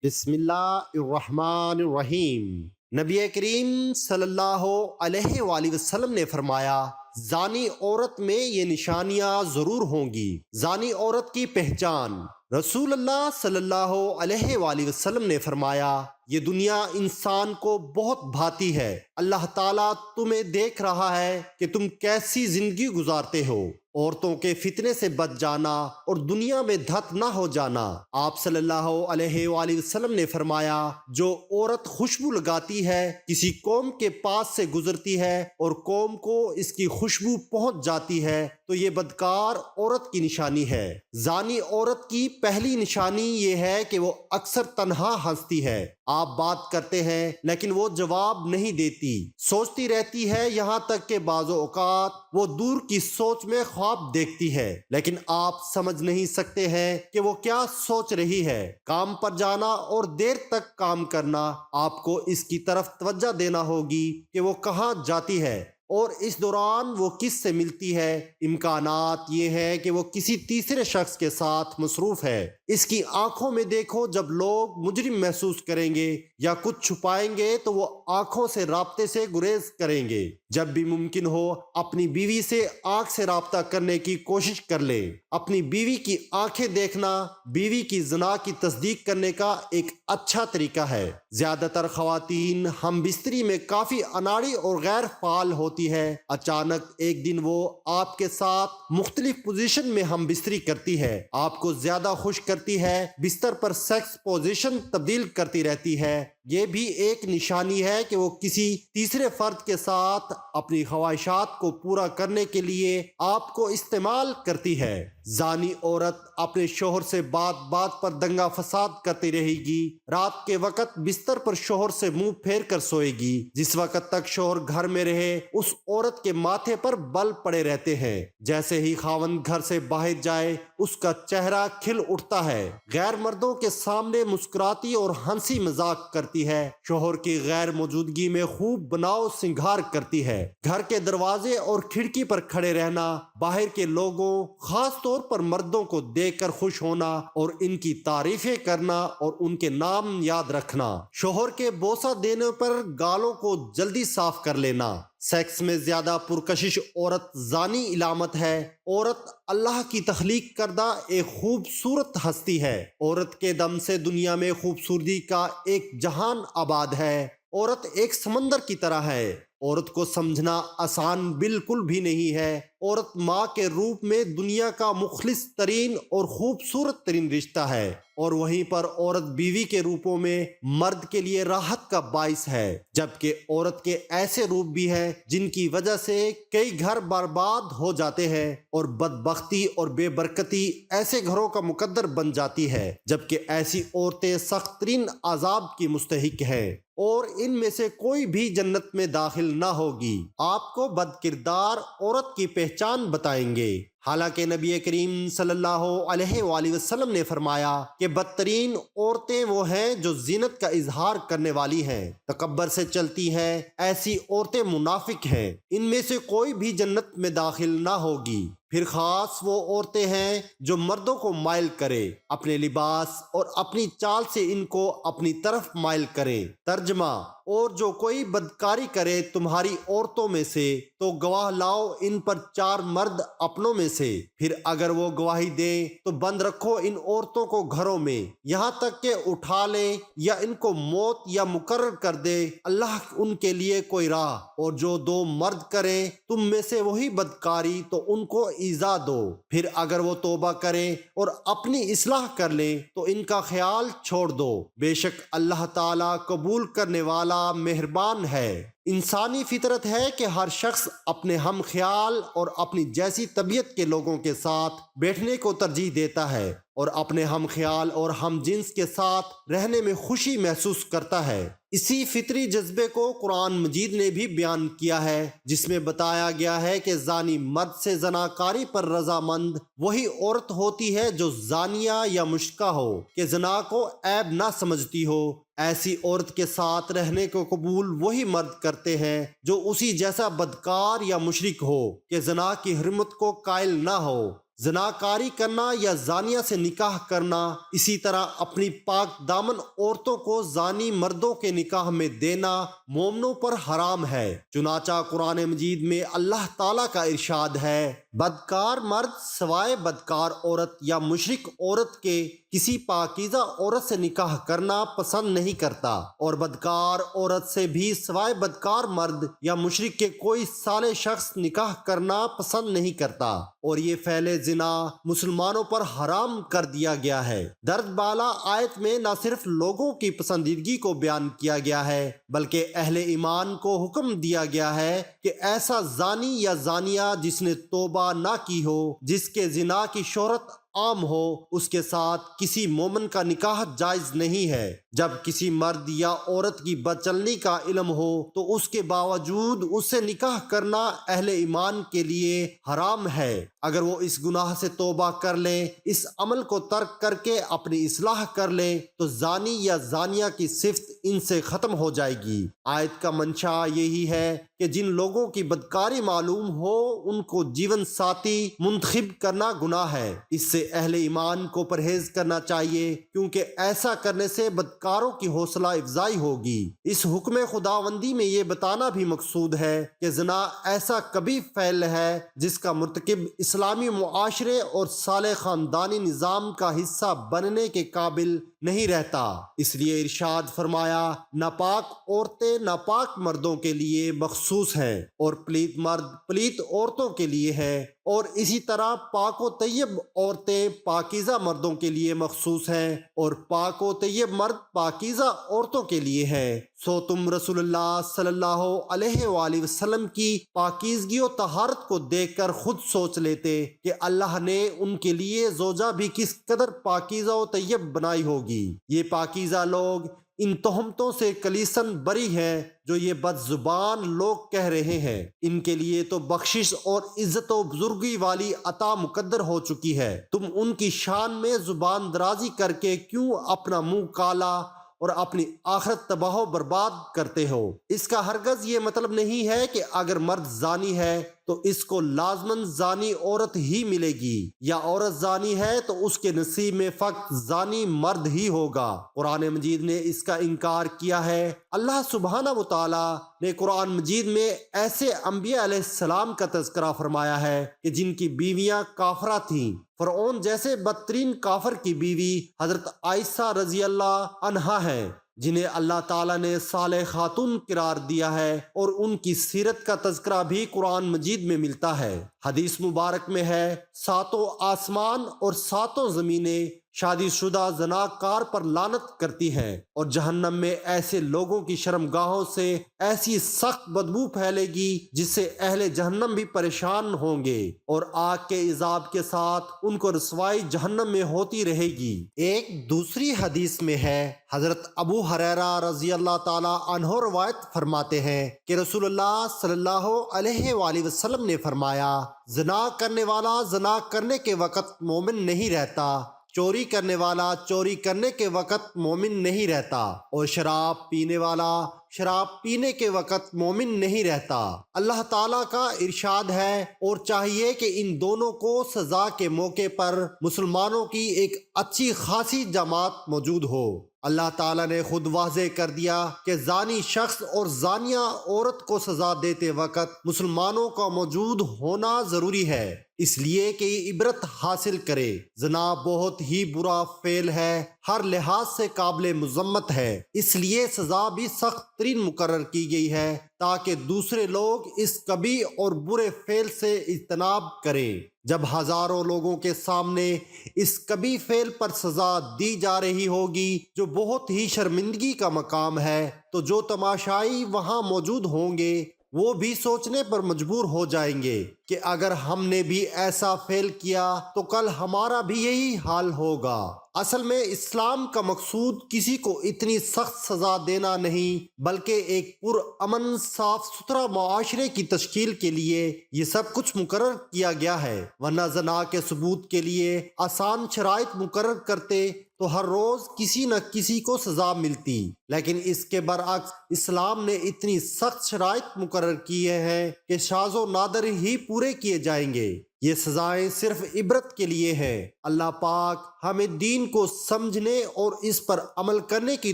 بسم اللہ الرحمن الرحیم۔ نبی کریم صلی اللہ علیہ وآلہ وسلم نے فرمایا، زانی عورت میں یہ نشانیاں ضرور ہوں گی۔ زانی عورت کی پہچان۔ رسول اللہ صلی اللہ علیہ وآلہ وسلم نے فرمایا، یہ دنیا انسان کو بہت بھاتی ہے۔ اللہ تعالیٰ تمہیں دیکھ رہا ہے کہ تم کیسی زندگی گزارتے ہو۔ عورتوں کے فتنے سے بچ جانا اور دنیا میں دھت نہ ہو جانا۔ آپ صلی اللہ علیہ وآلہ وسلم نے فرمایا، جو عورت خوشبو لگاتی ہے، کسی قوم کے پاس سے گزرتی ہے اور قوم کو اس کی خوشبو پہنچ جاتی ہے تو یہ بدکار عورت کی نشانی ہے۔ زانی عورت کی پہلی نشانی یہ ہے کہ وہ اکثر تنہا ہنستی ہے۔ آپ بات کرتے ہیں لیکن وہ جواب نہیں دیتی، سوچتی رہتی ہے، یہاں تک کہ بعض اوقات وہ دور کی سوچ میں خواب دیکھتی ہے، لیکن آپ سمجھ نہیں سکتے ہیں کہ وہ کیا سوچ رہی ہے۔ کام پر جانا اور دیر تک کام کرنا، آپ کو اس کی طرف توجہ دینا ہوگی کہ وہ کہاں جاتی ہے اور اس دوران وہ کس سے ملتی ہے۔ امکانات یہ ہے کہ وہ کسی تیسرے شخص کے ساتھ مصروف ہے۔ اس کی آنکھوں میں دیکھو، جب لوگ مجرم محسوس کریں گے یا کچھ چھپائیں گے تو وہ آنکھوں سے رابطے سے گریز کریں گے۔ جب بھی ممکن ہو اپنی بیوی سے آنکھ سے رابطہ کرنے کی کوشش کر لیں۔ اپنی بیوی کی آنکھیں دیکھنا بیوی کی زنا کی تصدیق کرنے کا ایک اچھا طریقہ ہے۔ زیادہ تر خواتین ہم بستری میں کافی اناڑی اور غیر فعال ہوتی ہے۔ اچانک ایک دن وہ آپ کے ساتھ مختلف پوزیشن میں ہم بستری کرتی ہے، آپ کو زیادہ خوش کرتی ہے، بستر پر سیکس پوزیشن تبدیل کرتی رہتی ہے۔ یہ بھی ایک نشانی ہے کہ وہ کسی تیسرے فرد کے ساتھ اپنی خواہشات کو پورا کرنے کے لیے آپ کو استعمال کرتی ہے۔ زانی عورت اپنے شوہر سے بات بات پر دنگا فساد کرتی رہے گی۔ رات کے وقت بستر پر شوہر سے منہ پھیر کر سوئے گی۔ جس وقت تک شوہر گھر میں رہے، اس عورت کے ماتھے پر بل پڑے رہتے ہیں۔ جیسے ہی خاوند گھر سے باہر جائے، اس کا چہرہ کھل اٹھتا ہے، غیر مردوں کے سامنے مسکراتی اور ہنسی مذاق کرتی ہے، شوہر کی غیر موجودگی میں خوب بناؤ سنگھار کرتی ہے۔ گھر کے دروازے اور کھڑکی پر کھڑے رہنا، باہر کے لوگوں خاص طور پر مردوں کو دیکھ کر خوش ہونا اور ان کی تعریفیں کرنا اور ان کے نام یاد رکھنا، شوہر کے بوسہ دینے پر گالوں کو جلدی صاف کر لینا۔ سیکس میں زیادہ پرکشش عورت زانی علامت ہے۔ عورت اللہ کی تخلیق کردہ ایک خوبصورت ہستی ہے۔ عورت کے دم سے دنیا میں خوبصورتی کا ایک جہان آباد ہے۔ عورت ایک سمندر کی طرح ہے۔ عورت کو سمجھنا آسان بالکل بھی نہیں ہے۔ عورت ماں کے روپ میں دنیا کا مخلص ترین اور خوبصورت ترین رشتہ ہے، اور وہیں پر عورت بیوی کے روپوں میں مرد کے لیے راحت کا باعث ہے، جبکہ عورت کے ایسے روپ بھی ہیں جن کی وجہ سے کئی گھر برباد ہو جاتے ہیں اور بدبختی اور بے برکتی ایسے گھروں کا مقدر بن جاتی ہے، جبکہ ایسی عورتیں سخت ترین عذاب کی مستحق ہیں اور ان میں سے کوئی بھی جنت میں داخل نہ ہوگی۔ آپ کو بد کردار عورت کی پہچان بتائیں گے۔ حالانکہ نبی کریم صلی اللہ علیہ وآلہ وسلم نے فرمایا کہ بدترین عورتیں وہ ہیں جو زینت کا اظہار کرنے والی ہیں، تکبر سے چلتی ہیں، ایسی عورتیں منافق ہیں، ان میں سے کوئی بھی جنت میں داخل نہ ہوگی۔ پھر خاص وہ عورتیں ہیں جو مردوں کو مائل کرے، اپنے لباس اور اپنی چال سے ان کو اپنی طرف مائل کریں۔ ترجمہ: اور جو کوئی بدکاری کرے تمہاری عورتوں میں سے تو گواہ لاؤ ان پر 4 مرد اپنوں میں سے، پھر اگر وہ گواہی دیں تو بند رکھو ان عورتوں کو گھروں میں یہاں تک کہ اٹھا لے یا ان کو موت یا مقرر کر دے اللہ ان کے لیے کوئی راہ، اور جو 2 مرد کریں تم میں سے وہی بدکاری تو ان کو ایذا دو، پھر اگر وہ توبہ کریں اور اپنی اصلاح کر لیں تو ان کا خیال چھوڑ دو، بے شک اللہ تعالیٰ قبول کرنے والا مہربان ہے۔ انسانی فطرت ہے کہ ہر شخص اپنے ہم خیال اور اپنی جیسی طبیعت کے لوگوں کے ساتھ بیٹھنے کو ترجیح دیتا ہے اور اپنے ہم خیال اور ہم جنس کے ساتھ رہنے میں خوشی محسوس کرتا ہے۔ اسی فطری جذبے کو قرآن مجید نے بھی بیان کیا ہے، جس میں بتایا گیا ہے کہ زانی مرد سے زناکاری پر رضامند وہی عورت ہوتی ہے جو زانیہ یا مشرکہ ہو، کہ زنا کو عیب نہ سمجھتی ہو۔ ایسی عورت کے ساتھ رہنے کو قبول وہی مرد کرتے ہیں جو اسی جیسا بدکار یا مشرک ہو، کہ زنا کی حرمت کو قائل نہ ہو۔ زناکاری کرنا یا زانیہ سے نکاح کرنا، اسی طرح اپنی پاک دامن عورتوں کو زانی مردوں کے نکاح میں دینا مومنوں پر حرام ہے۔ چنانچہ قرآن مجید میں اللہ تعالیٰ کا ارشاد ہے، بدکار مرد سوائے بدکار عورت یا مشرک عورت کے کسی پاکیزہ عورت سے نکاح کرنا پسند نہیں کرتا، اور بدکار عورت سے بھی سوائے بدکار مرد یا مشرک کے کوئی صالح شخص نکاح کرنا پسند نہیں کرتا، اور یہ فعل زنا مسلمانوں پر حرام کر دیا گیا ہے۔ درد بالا آیت میں نہ صرف لوگوں کی پسندیدگی کو بیان کیا گیا ہے بلکہ اہل ایمان کو حکم دیا گیا ہے کہ ایسا زانی یا زانیہ جس نے توبہ نہ کی ہو، جس کے زنا کی شہرت عام ہو، اس کے ساتھ کسی مومن کا نکاح جائز نہیں ہے۔ جب کسی مرد یا عورت کی بدچلنی کا علم ہو تو اس کے باوجود اس سے نکاح کرنا اہل ایمان کے لیے حرام ہے۔ اگر وہ اس گناہ سے توبہ کر لیں، اس عمل کو ترک کر کے اپنی اصلاح کر لیں، تو زانی یا زانیہ کی صفت ان سے ختم ہو جائے گی۔ آیت کا منشا یہی ہے کہ جن لوگوں کی بدکاری معلوم ہو ان کو جیون ساتھی منتخب کرنا گناہ ہے۔ اس سے اہل ایمان کو پرہیز کرنا چاہیے، کیونکہ ایسا کرنے سے بدکاروں کی حوصلہ افزائی ہوگی۔ اس حکم خداوندی میں یہ بتانا بھی مقصود ہے کہ زنا ایسا کبھی فعل ہے جس کا مرتکب اسلامی معاشرے اور صالح خاندانی نظام کا حصہ بننے کے قابل نہیں رہتا۔ اس لیے ارشاد فرمایا، ناپاک عورتیں ناپاک مردوں کے لیے مخصوص ہیں، اور پلیت مرد پلیت عورتوں کے لیے ہیں، اور اسی طرح پاک و طیب عورتیں پاکیزہ مردوں کے لیے مخصوص ہیں، اور پاک و طیب مرد پاکیزہ عورتوں کے لیے ہیں۔ سو تم رسول اللہ صلی اللہ علیہ وآلہ وسلم کی پاکیزگی و طہارت کو دیکھ کر خود سوچ لیتے کہ اللہ نے ان کے لیے زوجہ بھی کس قدر پاکیزہ و طیب بنائی ہوگی۔ یہ پاکیزہ لوگ ان تہمتوں سے کلیسن بری ہیں جو یہ بد زبان لوگ کہہ رہے ہیں۔ ان کے لیے تو بخشش اور عزت و بزرگی والی عطا مقدر ہو چکی ہے، تم ان کی شان میں زبان درازی کر کے کیوں اپنا منہ کالا اور اپنی آخرت تباہ و برباد کرتے ہو؟ اس کا ہرگز یہ مطلب نہیں ہے کہ اگر مرد زانی ہے تو اس کو لازماً زانی عورت ہی ملے گی، یا عورت زانی ہے تو اس کے نصیب میں فقط زانی مرد ہی ہوگا۔ قرآن مجید نے اس کا انکار کیا ہے۔ اللہ سبحانہ و تعالی نے قرآن مجید میں ایسے انبیاء علیہ السلام کا تذکرہ فرمایا ہے کہ جن کی بیویاں کافرہ تھیں۔ فرعون جیسے بدترین کافر کی بیوی حضرت عائشہ رضی اللہ عنہا ہے، جنہیں اللہ تعالیٰ نے صالح خاتون قرار دیا ہے، اور ان کی سیرت کا تذکرہ بھی قرآن مجید میں ملتا ہے۔ حدیث مبارک میں ہے، ساتوں آسمان اور ساتوں زمینیں شادی شدہ زناکار پر لعنت کرتی ہیں، اور جہنم میں ایسے لوگوں کی شرمگاہوں سے ایسی سخت بدبو پھیلے گی جس سے اہل جہنم بھی پریشان ہوں گے، اور آگ کے عذاب کے ساتھ ان کو رسوائی جہنم میں ہوتی رہے گی۔ ایک دوسری حدیث میں ہے، حضرت ابو ہریرہ رضی اللہ تعالی عنہ روایت فرماتے ہیں کہ رسول اللہ صلی اللہ علیہ وآلہ وسلم نے فرمایا، زنا کرنے والا زنا کرنے کے وقت مومن نہیں رہتا، چوری کرنے والا چوری کرنے کے وقت مومن نہیں رہتا، اور شراب پینے والا شراب پینے کے وقت مومن نہیں رہتا۔ اللہ تعالیٰ کا ارشاد ہے، اور چاہیے کہ ان دونوں کو سزا کے موقع پر مسلمانوں کی ایک اچھی خاصی جماعت موجود ہو۔ اللہ تعالیٰ نے خود واضح کر دیا کہ زانی شخص اور زانیہ عورت کو سزا دیتے وقت مسلمانوں کا موجود ہونا ضروری ہے، اس لیے کہ یہ عبرت حاصل کرے۔ زنا بہت ہی برا فعل ہے، ہر لحاظ سے قابل مذمت ہے، اس لیے سزا بھی سخت ترین مقرر کی گئی ہے تاکہ دوسرے لوگ اس کبھی اور برے فعل سے اجتناب کریں۔ جب ہزاروں لوگوں کے سامنے اس کبھی فعل پر سزا دی جا رہی ہوگی جو بہت ہی شرمندگی کا مقام ہے، تو جو تماشائی وہاں موجود ہوں گے وہ بھی سوچنے پر مجبور ہو جائیں گے کہ اگر ہم نے بھی ایسا فعل کیا تو کل ہمارا بھی یہی حال ہوگا۔ اصل میں اسلام کا مقصود کسی کو اتنی سخت سزا دینا نہیں، بلکہ ایک پرامن صاف ستھرا معاشرے کی تشکیل کے لیے یہ سب کچھ مقرر کیا گیا ہے، ورنہ زنا کے ثبوت کے لیے آسان شرائط مقرر کرتے تو ہر روز کسی نہ کسی کو سزا ملتی، لیکن اس کے برعکس اسلام نے اتنی سخت شرائط مقرر کیے ہیں کہ شاذ و نادر ہی پورے کیے جائیں گے۔ یہ سزائیں صرف عبرت کے لیے ہیں۔ اللہ پاک ہمیں دین کو سمجھنے اور اس پر عمل کرنے کی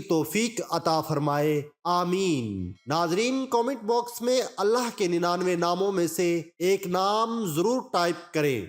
توفیق عطا فرمائے، آمین۔ ناظرین، کامنٹ باکس میں اللہ کے 99 ناموں میں سے ایک نام ضرور ٹائپ کریں۔